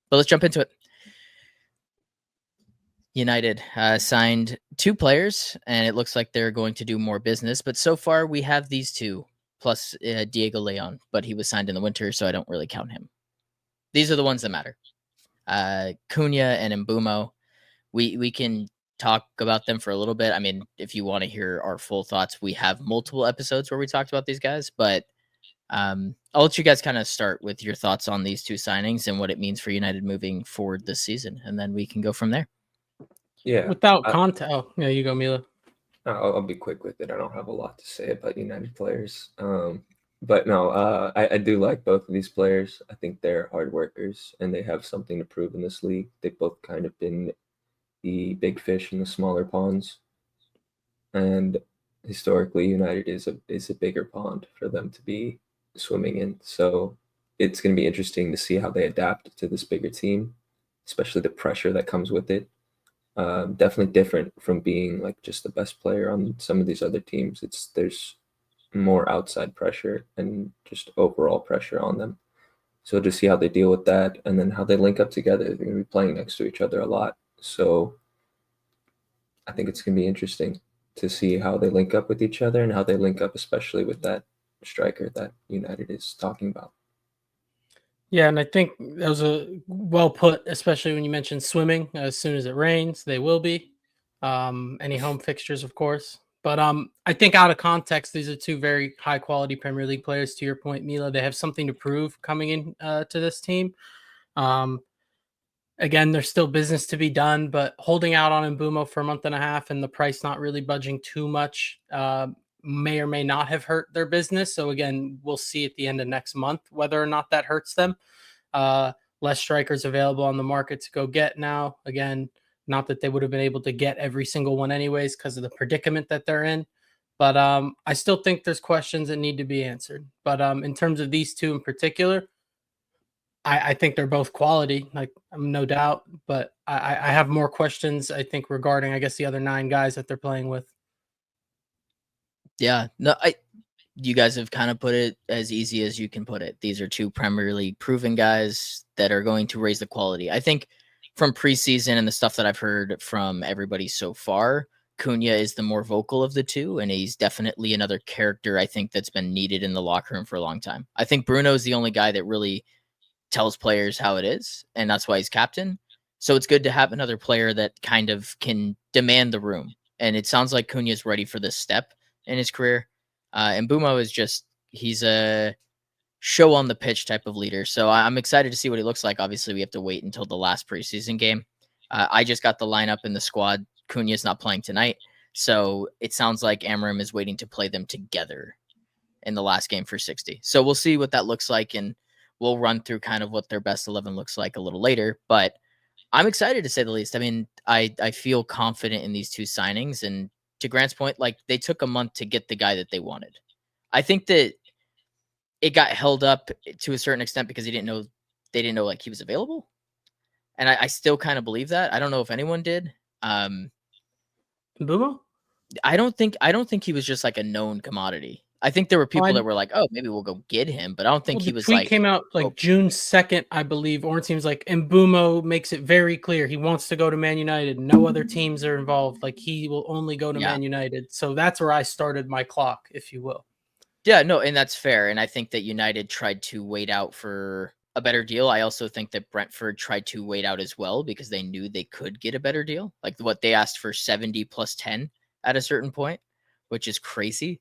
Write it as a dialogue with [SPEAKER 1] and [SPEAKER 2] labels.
[SPEAKER 1] But let's jump into it. United signed 2 players, and it looks like they're going to do more business. But so far, we have these 2, plus Diego Leon, but he was signed in the winter, so I don't really count him. These are the ones that matter. Cunha and Mbeumo. We can talk about them for a little bit. I mean, if you want to hear our full thoughts, we have multiple episodes where we talked about these guys, but I'll let you guys kind of start with your thoughts on these 2 signings and what it means for United moving forward this season, and then we can go from there.
[SPEAKER 2] Yeah.
[SPEAKER 3] Without context. Oh, yeah, you go, Mila.
[SPEAKER 2] I'll be quick with it. I don't have a lot to say about United players. But no, I do like both of these players. I think they're hard workers and they have something to prove in this league. They've both kind of been the big fish in the smaller ponds. And historically, United is a bigger pond for them to be swimming in. So it's going to be interesting to see how they adapt to this bigger team, especially the pressure that comes with it. Definitely different from being like just the best player on some of these other teams. There's more outside pressure and just overall pressure on them. So to see how they deal with that and then how they link up together. They're going to be playing next to each other a lot. So I think it's going to be interesting to see how they link up with each other and how they link up, especially with that striker that United is talking about.
[SPEAKER 3] Yeah, and I think that was a well put, especially when you mentioned swimming. As soon as it rains, they will be. Any home fixtures, of course. But I think out of context, these are 2 very high quality Premier League players. To your point, Mila, they have something to prove coming in to this team. Again, there's still business to be done, but holding out on Mbeumo for a month and a half and the price not really budging too much may or may not have hurt their business. So again, we'll see at the end of next month whether or not that hurts them. Less strikers available on the market to go get now. Again, not that they would have been able to get every single one anyways because of the predicament that they're in. But I still think there's questions that need to be answered. But in terms of these 2 in particular, I think they're both quality, like no doubt. But I have more questions, I think, regarding, I guess, the other 9 guys that they're playing with.
[SPEAKER 1] Yeah, no, you guys have kind of put it as easy as you can put it. These are 2 Premier League proven guys that are going to raise the quality. I think from preseason and the stuff that I've heard from everybody so far, Cunha is the more vocal of the 2, and he's definitely another character I think that's been needed in the locker room for a long time. I think Bruno's the only guy that really tells players how it is, and that's why he's captain. So it's good to have another player that kind of can demand the room. And it sounds like Cunha's ready for this step in his career. And Mbeumo is just, he's a show on the pitch type of leader. So I'm excited to see what he looks like. Obviously, we have to wait until the last preseason game. I just got the lineup in the squad. Cunha's not playing tonight. So it sounds like Amorim is waiting to play them together in the last game for 60. So we'll see what that looks like, and we'll run through kind of what their best 11 looks like a little later. But I'm excited, to say the least. I mean, I feel confident in these 2 signings, and to Grant's point, like, they took a month to get the guy that they wanted. I think that it got held up to a certain extent because they didn't know like he was available. And I still kind of believe that. I don't know if anyone did.
[SPEAKER 3] Mbeumo?
[SPEAKER 1] I don't think he was just like a known commodity. I think there were people that were like, "Oh, maybe we'll go get him," but I don't think he was
[SPEAKER 3] tweet
[SPEAKER 1] like.
[SPEAKER 3] Came out like June 2nd, I believe. Ornstein's like, Mbeumo makes it very clear he wants to go to Man United. No other teams are involved. Like, he will only go to Man United. So that's where I started my clock, if you will.
[SPEAKER 1] Yeah, no, and that's fair. And I think that United tried to wait out for a better deal. I also think that Brentford tried to wait out as well because they knew they could get a better deal. Like what they asked for 70 plus 10 at a certain point, which is crazy.